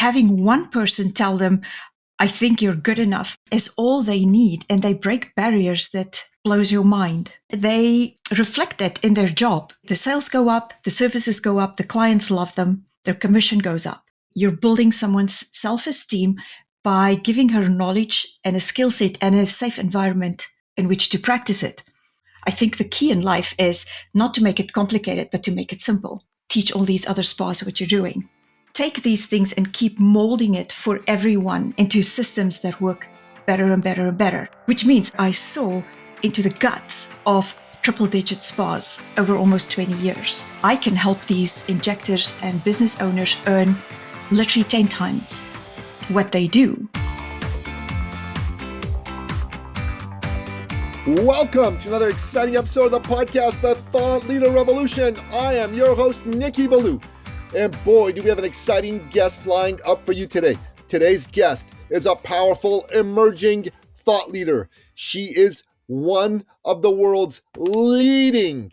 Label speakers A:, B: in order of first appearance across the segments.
A: having one person tell them, I think you're good enough, is all they need. And they break barriers that blows your mind. They reflect that in their job. The sales go up, the services go up, the clients love them, their commission goes up. You're building someone's self-esteem by giving her knowledge and a skill set and a safe environment in which to practice it. I think the key in life is not to make it complicated, but to make it simple. Teach all these other spas what you're doing. Take these things and keep molding it for everyone into systems that work better and better and better, which means I saw into the guts of triple-digit spas over almost 20 years. I can help these injectors and business owners earn literally 10 times what they do.
B: Welcome to another exciting episode of the podcast, The Thought Leader Revolution. I am your host, Nikki Ballou. And boy, do we have an exciting guest lined up for you today. Today's guest is a powerful, emerging thought leader. She is one of the world's leading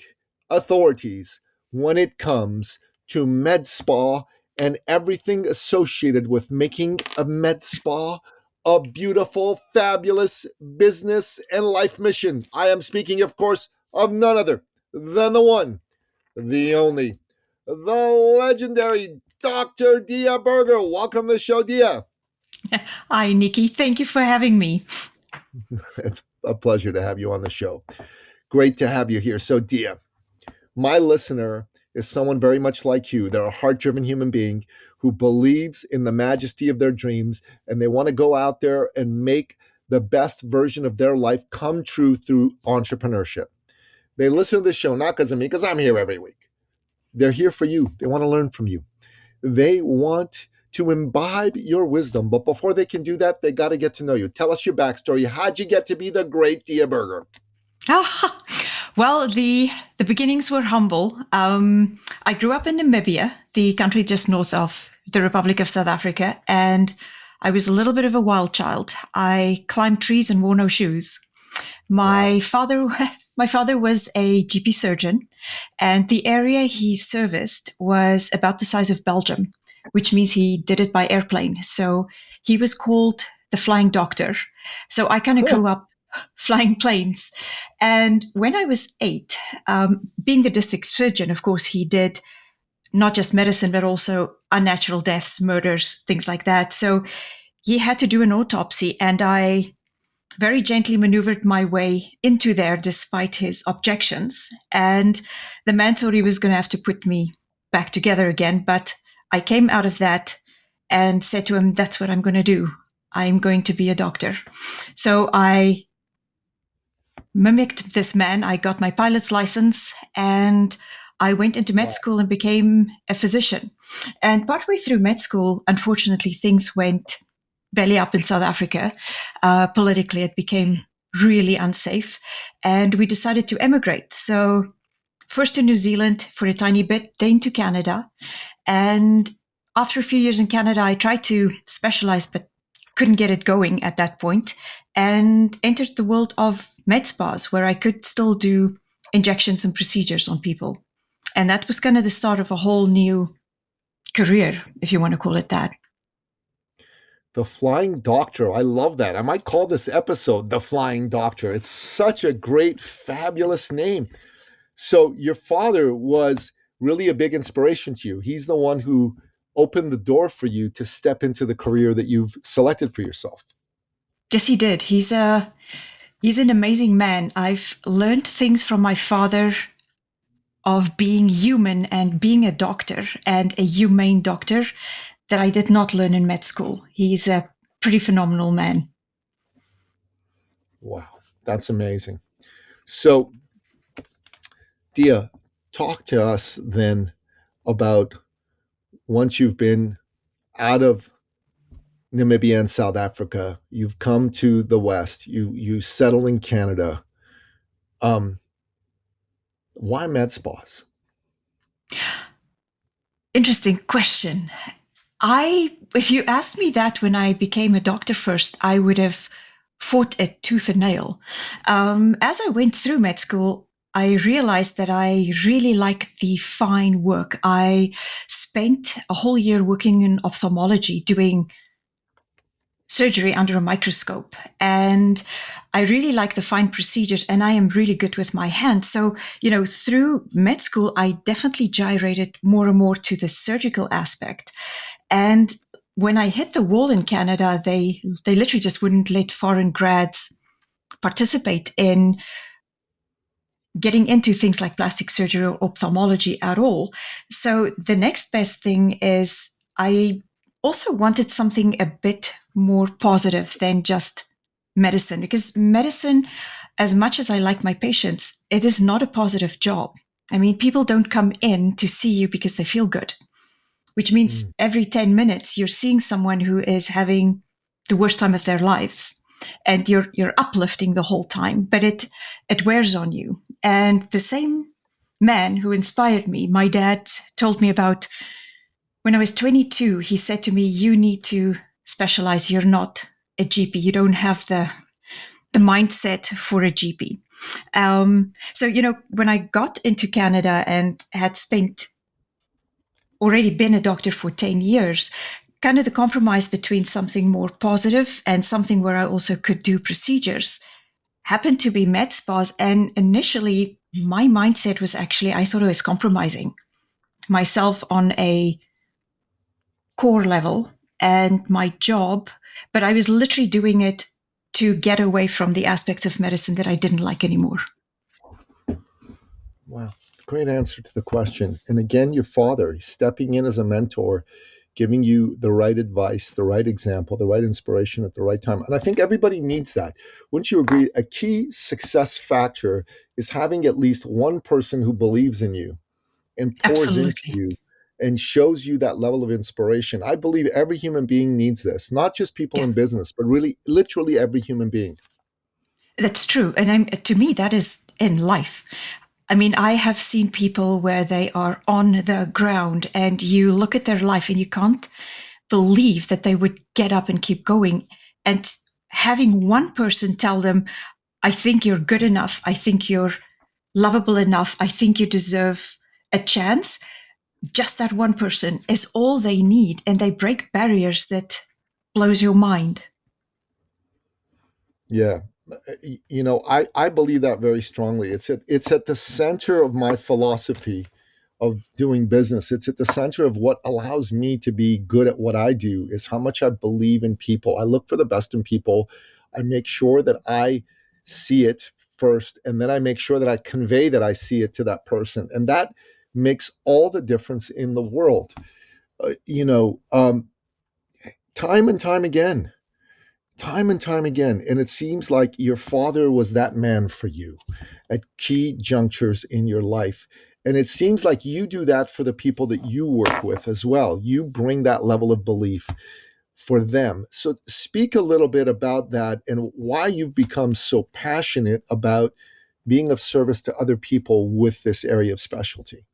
B: authorities when it comes to MedSpa and everything associated with making a MedSpa a beautiful, fabulous business and life mission. I am speaking, of course, of none other than the one, the only, the legendary Dr. Dia Berger. Welcome to the show, Dia.
A: Hi, Nikki. Thank you for having me.
B: It's a pleasure to have you on the show. Great to have you here. So, Dia, my listener is someone very much like you. They're a heart-driven human being who believes in the majesty of their dreams, and they want to go out there and make the best version of their life come true through entrepreneurship. They listen to this show, not because of me, because I'm here every week. They're here for you. They want to learn from you. They want to imbibe your wisdom, but before they can do that, they got to get to know you. Tell us your backstory. How'd you get to be the great Dia Berger?
A: Well, the beginnings were humble. I grew up in Namibia, the country just north of the Republic of South Africa, and I was a little bit of a wild child. I climbed trees and wore no shoes. My father was a GP surgeon, and the area he serviced was about the size of Belgium, which means he did it by airplane. So he was called the Flying Doctor. So I kind of grew up flying planes. And when I was 8, being the district surgeon, of course, he did not just medicine, but also unnatural deaths, murders, things like that. So he had to do an autopsy, and I very gently maneuvered my way into there despite his objections. And the man thought he was going to have to put me back together again. But I came out of that and said to him, that's what I'm going to do. I'm going to be a doctor. So I mimicked this man. I got my pilot's license and I went into med school and became a physician. And partway through med school, unfortunately, things went belly up in South Africa. Politically, it became really unsafe. And we decided to emigrate. So first to New Zealand for a tiny bit, then to Canada. And after a few years in Canada, I tried to specialize, but couldn't get it going at that point, and entered the world of med spas, where I could still do injections and procedures on people. And that was kind of the start of a whole new career, if you want to call it that.
B: The Flying Doctor. I love that. I might call this episode The Flying Doctor. It's such a great, fabulous name. So your father was really a big inspiration to you. He's the one who opened the door for you to step into the career that you've selected for yourself.
A: Yes, he did. He's an amazing man. I've learned things from my father of being human and being a doctor, and a humane doctor, that I did not learn in med school. He's a pretty phenomenal man.
B: Wow, that's amazing. So, Dia, talk to us then about, once you've been out of Namibia and South Africa, you've come to the West, you settle in Canada. Why med spas?
A: Interesting question. If you asked me that when I became a doctor first, I would have fought it tooth and nail. As I went through med school, I realized that I really like the fine work. I spent a whole year working in ophthalmology doing surgery under a microscope. And I really like the fine procedures, and I am really good with my hands. So, through med school, I definitely gyrated more and more to the surgical aspect. And when I hit the wall in Canada, they literally just wouldn't let foreign grads participate in getting into things like plastic surgery or ophthalmology at all. So the next best thing is I also wanted something a bit more positive than just medicine, because medicine, as much as I like my patients, it is not a positive job. I mean, people don't come in to see you because they feel good, which means every 10 minutes you're seeing someone who is having the worst time of their lives, and you're uplifting the whole time, but it wears on you. And the same man who inspired me, my dad told me about when I was 22. He said to me, "You need to specialize. You're not a GP. You don't have the mindset for a GP." So when I got into Canada and had already been a doctor for 10 years, kind of the compromise between something more positive and something where I also could do procedures happened to be med spas. And initially, my mindset was actually, I thought I was compromising myself on a core level and my job, but I was literally doing it to get away from the aspects of medicine that I didn't like anymore.
B: Wow. Great answer to the question. And again, your father, he's stepping in as a mentor, giving you the right advice, the right example, the right inspiration at the right time. And I think everybody needs that. Wouldn't you agree? A key success factor is having at least one person who believes in you and pours into
A: Absolutely.
B: you and shows you that level of inspiration. I believe every human being needs this, not just people
A: Yeah,
B: in business, but really, literally every human being.
A: that's true. And to me, that is in life. I mean, I have seen people where they are on the ground and you look at their life and you can't believe that they would get up and keep going. And having one person tell them, "I think you're good enough. I think you're lovable enough. I think you deserve a chance." Just that one person is all they need. And they break barriers that blows your mind.
B: Yeah. I believe that very strongly. It's at the center of my philosophy of doing business. It's at the center of what allows me to be good at what I do, is how much I believe in people. I look for the best in people. I make sure that I see it first, and then I make sure that I convey that I see it to that person. And that makes all the difference in the world. Uh, you know, um, time and time again, time and time again. And it seems like your father was that man for you at key junctures in your life. And it seems like you do that for the people that you work with as well. You bring that level of belief for them. So speak a little bit about that and why you've become so passionate about being of service to other people with this area of specialty.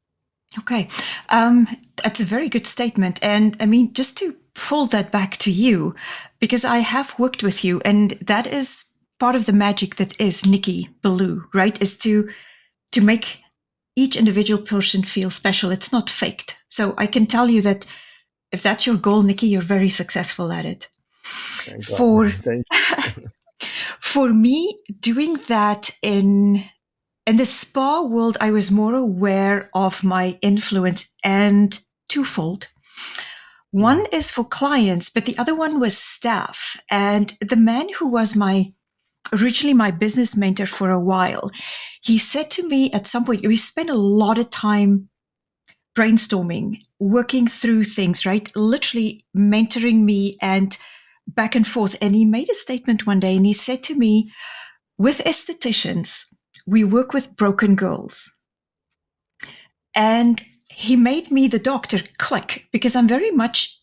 A: Okay. That's a very good statement. And I mean, just to pull that back to you, because I have worked with you, and that is part of the magic that is Nikki Ballou, right? Is to make each individual person feel special. It's not faked. So I can tell you that if that's your goal, Nikki, you're very successful at it.
B: Thank God.
A: For
B: Thank
A: for me, doing that in the spa world, I was more aware of my influence, and twofold. One is for clients, but the other one was staff. And the man who was originally my business mentor for a while, he said to me at some point, we spent a lot of time brainstorming, working through things, right? Literally mentoring me and back and forth. And he made a statement one day and he said to me, "With estheticians, we work with broken girls." And he made me, the doctor, click, because I'm very much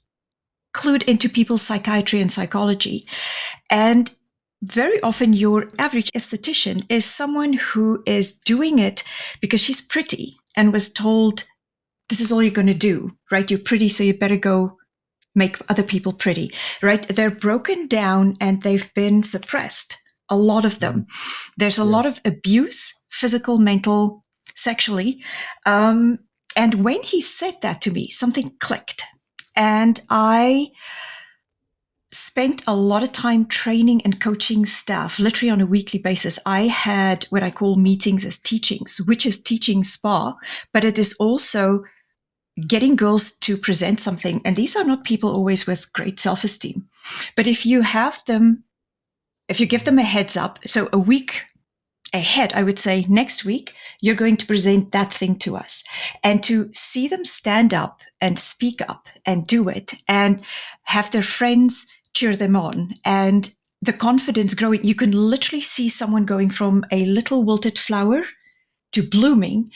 A: clued into people's psychiatry and psychology. And very often your average esthetician is someone who is doing it because she's pretty and was told, "This is all you're going to do, right? You're pretty, so you better go make other people pretty," right? They're broken down and they've been suppressed. A lot of them. There's a lot
B: Yes.
A: of abuse physical, mental, sexually. And when he said that to me, something clicked. And I spent a lot of time training and coaching staff, literally on a weekly basis. I had what I call meetings as teachings, which is teaching spa, but it is also getting girls to present something. And these are not people always with great self-esteem. But if you give them a heads up, so a week ahead, I would say next week, you're going to present that thing to us. And to see them stand up and speak up and do it and have their friends cheer them on and the confidence growing, you can literally see someone going from a little wilted flower to blooming.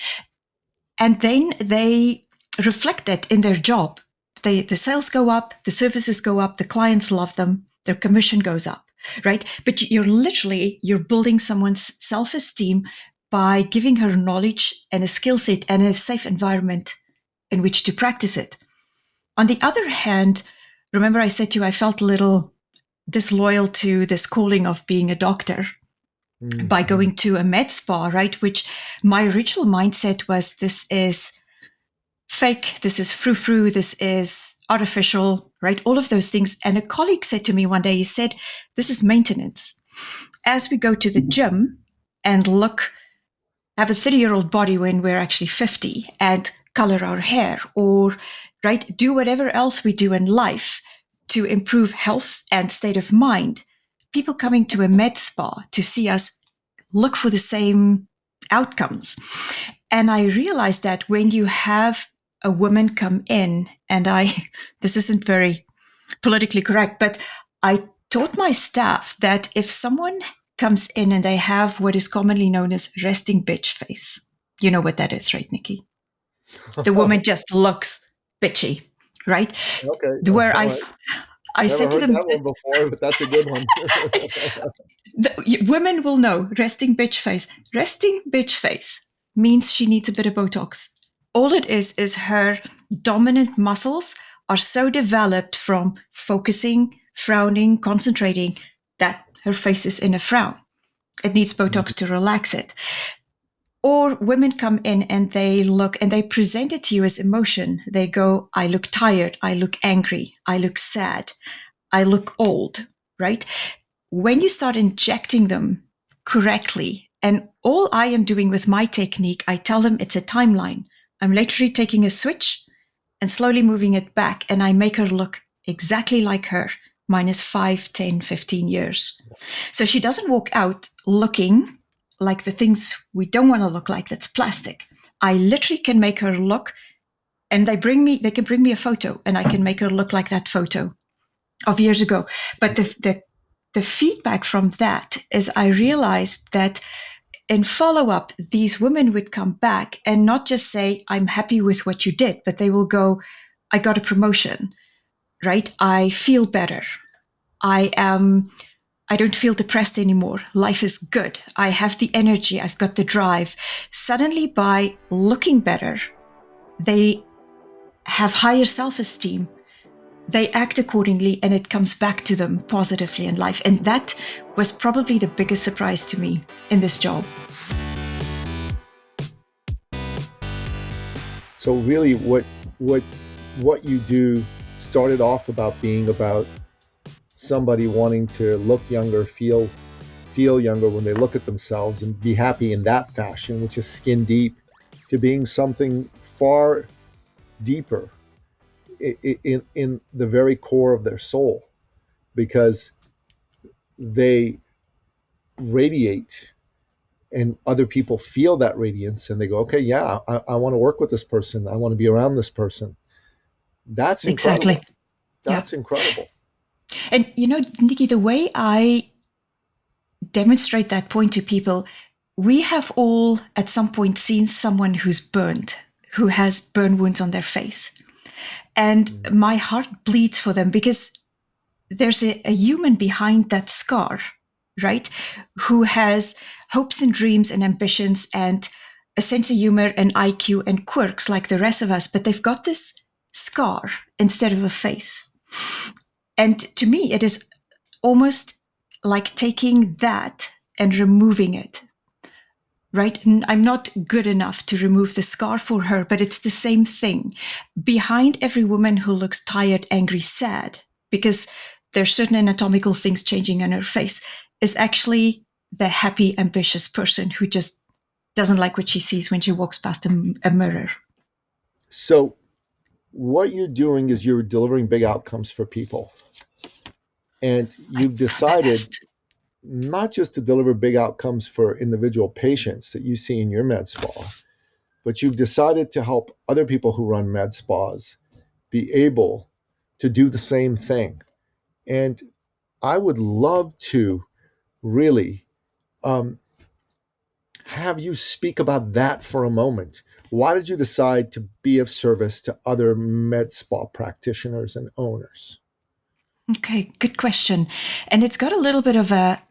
A: And then they reflect that in their job. The sales go up, the services go up, the clients love them, their commission goes up. Right? But you're building someone's self-esteem by giving her knowledge and a skill set and a safe environment in which to practice it. On the other hand, remember I said to you, I felt a little disloyal to this calling of being a doctor by going to a med spa, right? Which my original mindset was, this is fake, this is frou-frou, this is artificial, right? All of those things. And a colleague said to me one day, he said, this is maintenance. As we go to the gym and have a 30-year-old body when we're actually 50 and color our hair or, right, do whatever else we do in life to improve health and state of mind, people coming to a med spa to see us look for the same outcomes. And I realized that when you have a woman come in, and this isn't very politically correct, but I taught my staff that if someone comes in and they have what is commonly known as resting bitch face, you know what that is, right, Nikki? The woman just looks bitchy, right?
B: Okay.
A: Where I said to them,
B: that one before, but that's a good one.
A: Women will know resting bitch face. Resting bitch face means she needs a bit of Botox. All it is her dominant muscles are so developed from focusing, frowning, concentrating, that her face is in a frown. It needs Botox to relax it. Or women come in and they present it to you as emotion. They go, I look tired, I look angry, I look sad, I look old, right? When you start injecting them correctly, and all I am doing with my technique, I tell them it's a timeline. I'm literally taking a switch and slowly moving it back, and I make her look exactly like her, minus 5, 10, 15 years. So she doesn't walk out looking like the things we don't want to look like, that's plastic. I literally can make her look, and they can bring me a photo, and I can make her look like that photo of years ago. But the feedback from that is I realized that in follow-up, these women would come back and not just say, I'm happy with what you did, but they will go, I got a promotion, right? I feel better. I don't feel depressed anymore. Life is good. I have the energy. I've got the drive. Suddenly, by looking better, they have higher self-esteem. They act accordingly, and it comes back to them positively in life. And that was probably the biggest surprise to me in this job.
B: So really what you do started off being about somebody wanting to look younger, feel younger when they look at themselves and be happy in that fashion, which is skin deep, to being something far deeper in the very core of their soul, because they radiate and other people feel that radiance and they go, okay, yeah, I want to work with this person. I want to be around this person. That's incredible.
A: Exactly.
B: That's incredible.
A: And Nikki, the way I demonstrate that point to people, we have all at some point seen someone who's burned, who has burn wounds on their face. And my heart bleeds for them, because there's a human behind that scar, right? Who has hopes and dreams and ambitions and a sense of humor and IQ and quirks like the rest of us, but they've got this scar instead of a face. And to me, it is almost like taking that and removing it, right? I'm not good enough to remove the scar for her, but it's the same thing. Behind every woman who looks tired, angry, sad, because there's certain anatomical things changing on her face, is actually the happy, ambitious person who just doesn't like what she sees when she walks past a mirror.
B: So what you're doing is you're delivering big outcomes for people. And you've decided not just to deliver big outcomes for individual patients that you see in your med spa, but you've decided to help other people who run med spas be able to do the same thing. And I would love to really have you speak about that for a moment. Why did you decide to be of service to other med spa practitioners and owners?
A: Okay, good question. And it's got a little bit of a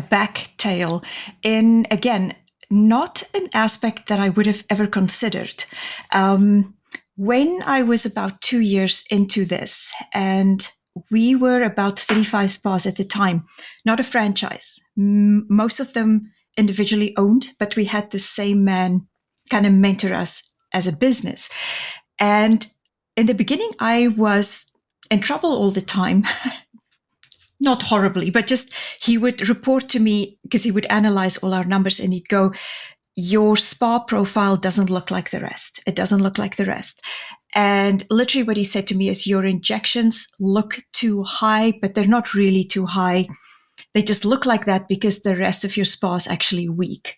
A: back tail in, again, not an aspect that I would have ever considered. When I was about 2 years into this, and we were about 35 spas at the time, not a franchise, most of them individually owned, but we had the same man kind of mentor us as a business. And in the beginning, I was in trouble all the time. Not horribly, but just he would report to me because he would analyze all our numbers and he'd go, your spa profile doesn't look like the rest. It doesn't look like the rest. And literally what he said to me is, your injections look too high, but they're not really too high. They just look like that because the rest of your spa is actually weak,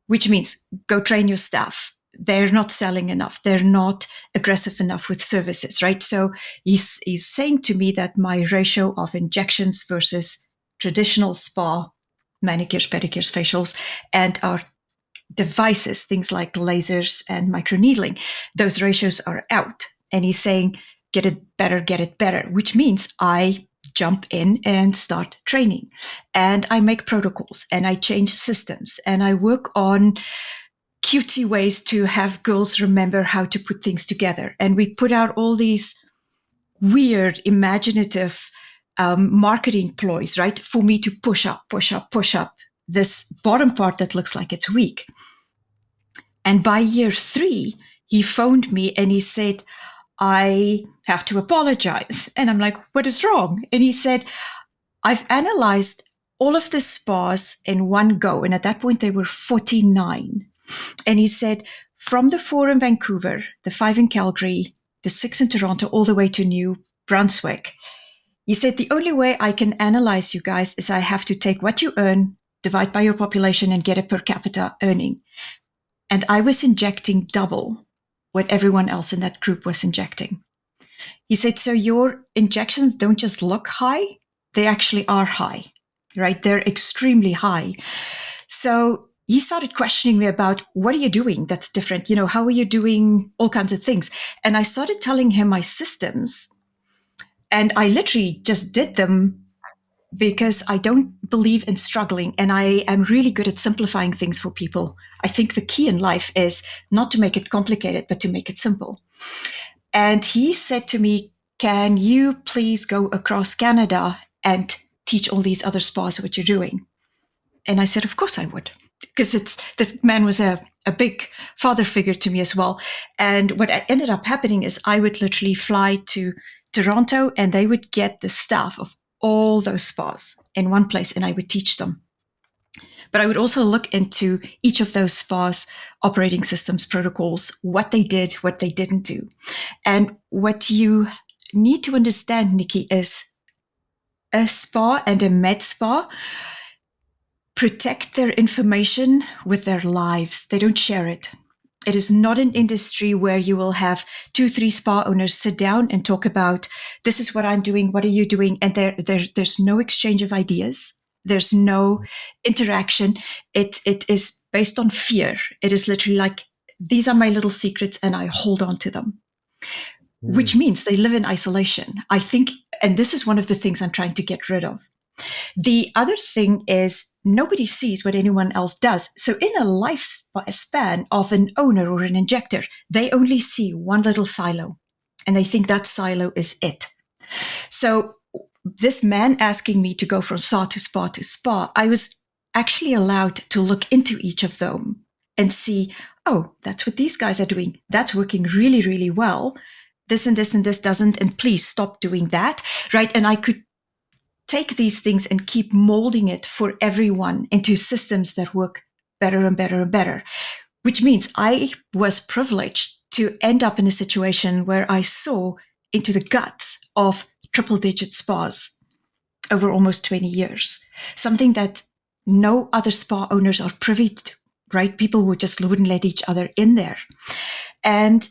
A: which means go train your staff. They're not selling enough. They're not aggressive enough with services, right? So he's saying to me that my ratio of injections versus traditional spa, manicures, pedicures, facials, and our devices, things like lasers and microneedling, those ratios are out. And he's saying, get it better, which means I jump in and start training. And I make protocols and I change systems and I work on cutesy ways to have girls remember how to put things together. And we put out all these weird, imaginative marketing ploys, right? For me to push up this bottom part that looks like it's weak. And by year 3, he phoned me and he said, I have to apologize. And I'm like, what is wrong? And he said, I've analyzed all of the spas in one go. And at that point, there were 49. And he said, from the 4 in Vancouver, the 5 in Calgary, the 6 in Toronto, all the way to New Brunswick, he said, the only way I can analyze you guys is I have to take what you earn, divide by your population, and get a per capita earning. And I was injecting double what everyone else in that group was injecting. He said, so your injections don't just look high, they actually are high, right? They're extremely high. So he started questioning me about, what are you doing that's different? How are you doing all kinds of things? And I started telling him my systems. And I literally just did them because I don't believe in struggling. And I am really good at simplifying things for people. I think the key in life is not to make it complicated, but to make it simple. And he said to me, can you please go across Canada and teach all these other spas what you're doing? And I said, of course I would. Because this man was a big father figure to me as well. And what ended up happening is I would literally fly to Toronto and they would get the staff of all those spas in one place and I would teach them. But I would also look into each of those spas, operating systems, protocols, what they did, what they didn't do. And what you need to understand, Nikki, is a spa and a med spa protect their information with their lives. They don't share it. It is not an industry where you will have 2-3 spa owners sit down and talk about, this is what I'm doing, what are you doing? And there's no exchange of ideas. There's no interaction. It is based on fear. It is literally like, these are my little secrets and I hold on to them, which means they live in isolation. I think, and this is one of the things I'm trying to get rid of. The other thing is nobody sees what anyone else does. So in a lifespan of an owner or an injector, they only see one little silo and they think that silo is it. So this man asking me to go from spa to spa to spa, I was actually allowed to look into each of them and see, oh, that's what these guys are doing. That's working really, really well. This and this and this doesn't, and please stop doing that, right? And I could take these things and keep molding it for everyone into systems that work better and better and better, which means I was privileged to end up in a situation where I saw into the guts of triple digit spas over almost 20 years, something that no other spa owners are privy to, right? People wouldn't let each other in there. And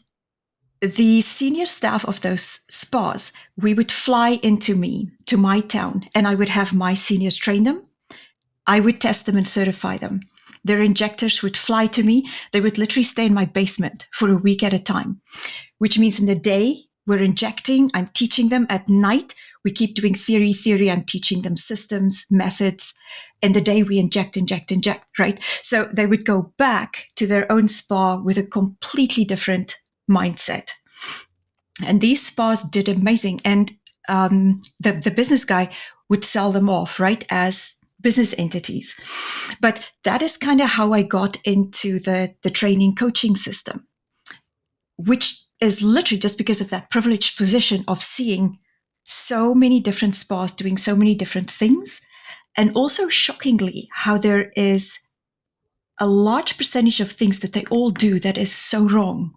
A: the senior staff of those spas, we would fly into my town, and I would have my seniors train them. I would test them and certify them. Their injectors would fly to me. They would literally stay in my basement for a week at a time, which means in the day we're injecting, I'm teaching them. At night, we keep doing theory. I'm teaching them systems, methods. In the day, we inject, right? So they would go back to their own spa with a completely different mindset. And these spas did amazing. And the business guy would sell them off, right, as business entities. But that is kind of how I got into the training coaching system, which is literally just because of that privileged position of seeing so many different spas doing so many different things. And also, shockingly, how there is a large percentage of things that they all do that is so wrong,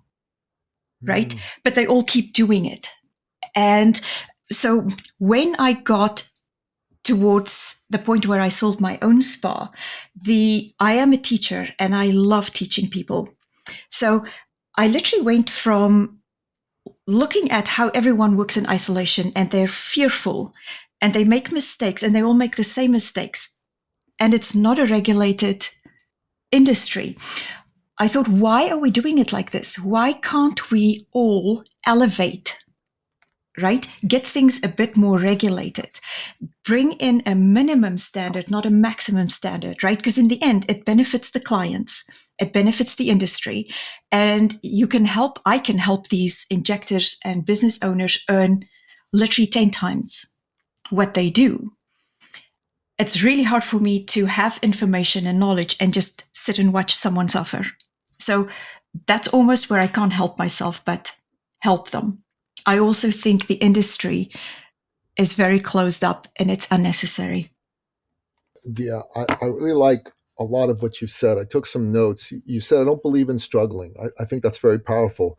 A: right? But they all keep doing it. And so when I got towards the point where I sold my own spa, I am a teacher and I love teaching people. So I literally went from looking at how everyone works in isolation and they're fearful and they make mistakes and they all make the same mistakes. And it's not a regulated industry. I thought, why are we doing it like this? Why can't we all elevate, right? Get things a bit more regulated. Bring in a minimum standard, not a maximum standard, right? Because in the end, it benefits the clients, it benefits the industry, and I can help these injectors and business owners earn literally 10 times what they do. It's really hard for me to have information and knowledge and just sit and watch someone suffer. So that's almost where I can't help myself, but help them. I also think the industry is very closed up and it's unnecessary.
B: Yeah, I really like a lot of what you said. I took some notes. You said, I don't believe in struggling. I think that's very powerful.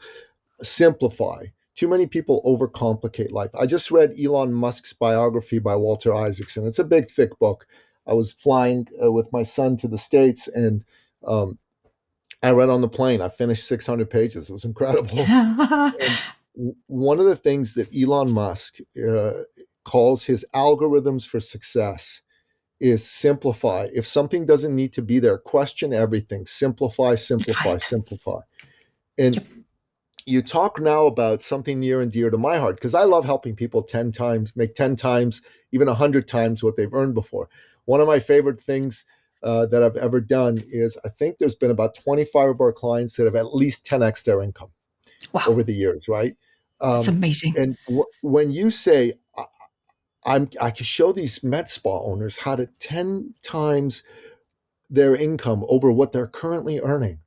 B: Simplify. Too many people overcomplicate life. I just read Elon Musk's biography by Walter Isaacson. It's a big, thick book. I was flying with my son to the States, and I read on the plane. I finished 600 pages. It was incredible. And one of the things that Elon Musk calls his algorithms for success is simplify. If something doesn't need to be there, question everything. Simplify. And
A: Yep.
B: You talk now about something near and dear to my heart, because I love helping people 10 times, make 10 times, even 100 times what they've earned before. One of my favorite things that I've ever done is, I think there's been about 25 of our clients that have at least 10x their income over the years, right?
A: That's amazing.
B: And when you say, I can show these med spa owners how to 10 times their income over what they're currently earning,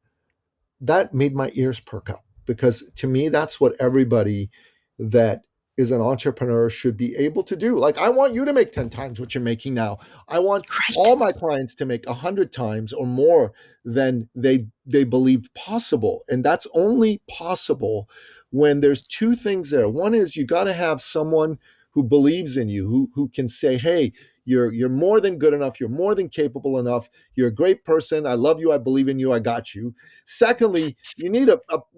B: that made my ears perk up, because to me, that's what everybody that is an entrepreneur should be able to do. Like, I want you to make 10 times what you're making now. I want all my clients to make 100 times or more than they believed possible. And that's only possible when there's two things there. One is, you got to have someone who believes in you, who can say, hey, you're more than good enough. You're more than capable enough. You're a great person. I love you. I believe in you. I got you. Secondly, you need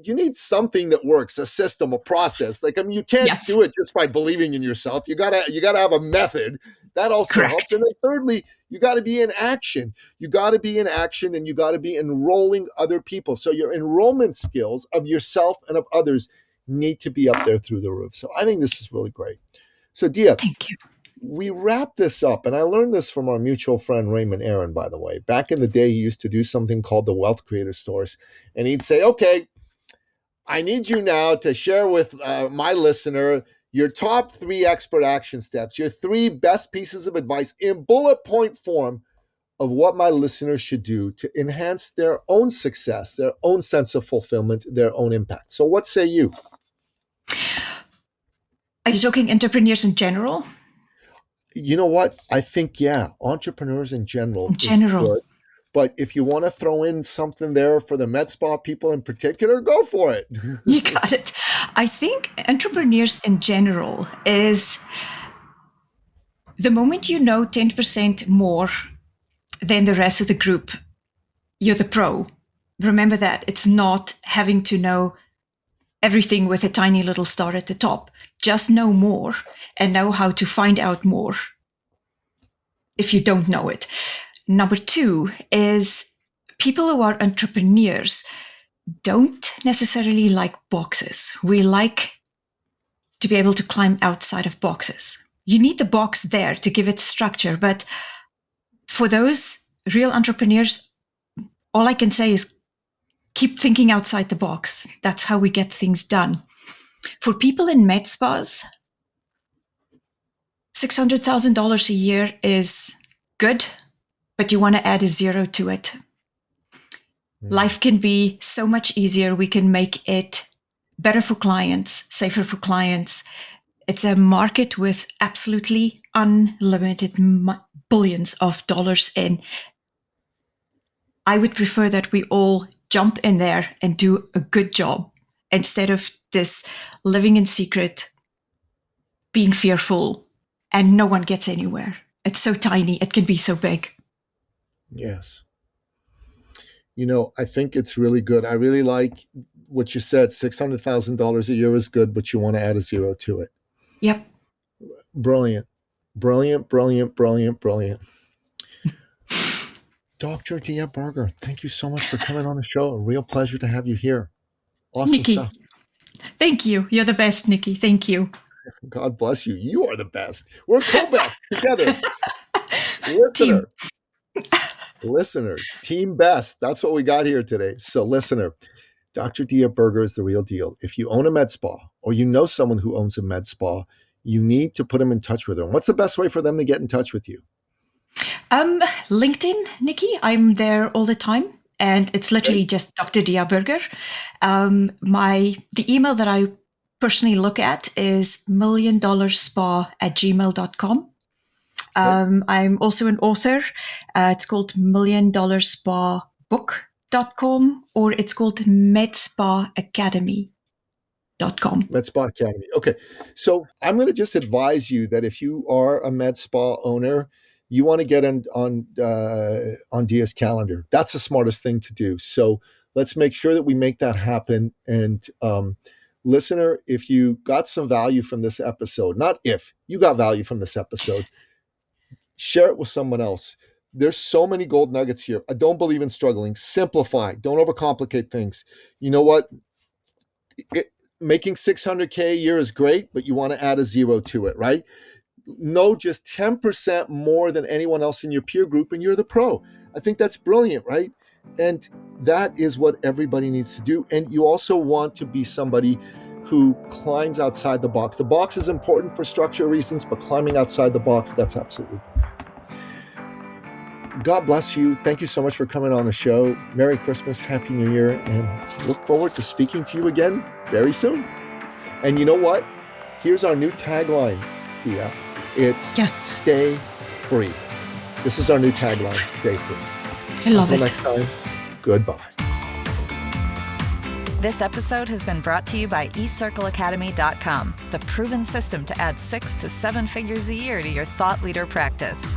B: you need something that works, a system, a process. Like, I mean, you can't do it just by believing in yourself. You gotta have a method that also helps. And then thirdly, you got to be in action. You got to be in action, and you got to be enrolling other people. So your enrollment skills of yourself and of others need to be up there through the roof. So I think this is really great. So Dia,
A: thank you.
B: We wrap this up, and I learned this from our mutual friend Raymond Aaron, by the way. Back in the day, he used to do something called the Wealth Creator Stores, and he'd say, okay, I need you now to share with my listener your top 3 expert action steps, your 3 best pieces of advice in bullet point form of what my listeners should do to enhance their own success, their own sense of fulfillment, their own impact. So what say you?
A: Are you talking entrepreneurs in general?
B: You know what? I think, yeah, entrepreneurs in general
A: In
B: is
A: general.
B: good. But if you want to throw in something there for the med spa people in particular, go for it.
A: You got it. I think entrepreneurs in general is the moment you know 10% more than the rest of the group, you're the pro. Remember that. It's not having to know everything with a tiny little star at the top. Just know more and know how to find out more if you don't know it. Number two is people who are entrepreneurs don't necessarily like boxes. We like to be able to climb outside of boxes. You need the box there to give it structure. But for those real entrepreneurs, all I can say is keep thinking outside the box. That's how we get things done. For people in med spas, $600,000 a year is good, but you want to add a zero to it. Life can be so much easier. We can make it better for clients, safer for clients. It's a market with absolutely unlimited billions of dollars in. I would prefer that we all jump in there and do a good job instead of this living in secret, being fearful, and no one gets anywhere. It's so tiny. It can be so big.
B: Yes. You know, I think it's really good. I really like what you said. $600,000 a year is good, but you want to add a zero to it.
A: Yep.
B: Brilliant. Brilliant, brilliant, brilliant, brilliant. Dr. Dia Berger, thank you so much for coming on the show. A real pleasure to have you here. Awesome
A: Nikki,
B: stuff.
A: thank you. You're the best, Nikki. Thank you.
B: God bless you. You are the best. We're co-best together. Listener. Listener. Team best. That's what we got here today. So listener, Dr. Dia Berger is the real deal. If you own a med spa or you know someone who owns a med spa, you need to put them in touch with her. And what's the best way for them to get in touch with you?
A: LinkedIn, Nikki. I'm there all the time. And it's literally just Dr. Dia Berger. The email that I personally look at is $1,000,000spa@gmail.com. I'm also an author. It's called $1,000,000spabook.com, or it's called MedSpa Academy.com.
B: MedSpa Academy. Okay. So I'm going to just advise you that if you are a med spa owner, you want to get on Dia's calendar. That's the smartest thing to do. So let's make sure that we make that happen. And listener, if you got some value from this episode, not if, you got value from this episode, share it with someone else. There's so many gold nuggets here. I don't believe in struggling. Simplify. Don't overcomplicate things. You know what? Making $600K a year is great, but you want to add a zero to it, right? Know just 10% more than anyone else in your peer group, and you're the pro. I think that's brilliant, right? And that is what everybody needs to do. And you also want to be somebody who climbs outside the box. The box is important for structural reasons, but climbing outside the box, that's absolutely brilliant. God bless you. Thank you so much for coming on the show. Merry Christmas, Happy New Year, and look forward to speaking to you again very soon. And you know what? Here's our new tagline, Dia. It's Stay Free. This is our new tagline, Stay Free.
A: I love
B: Until
A: it.
B: next time, goodbye.
C: This episode has been brought to you by eCircleAcademy.com, the proven system to add 6 to 7 figures a year to your thought leader practice.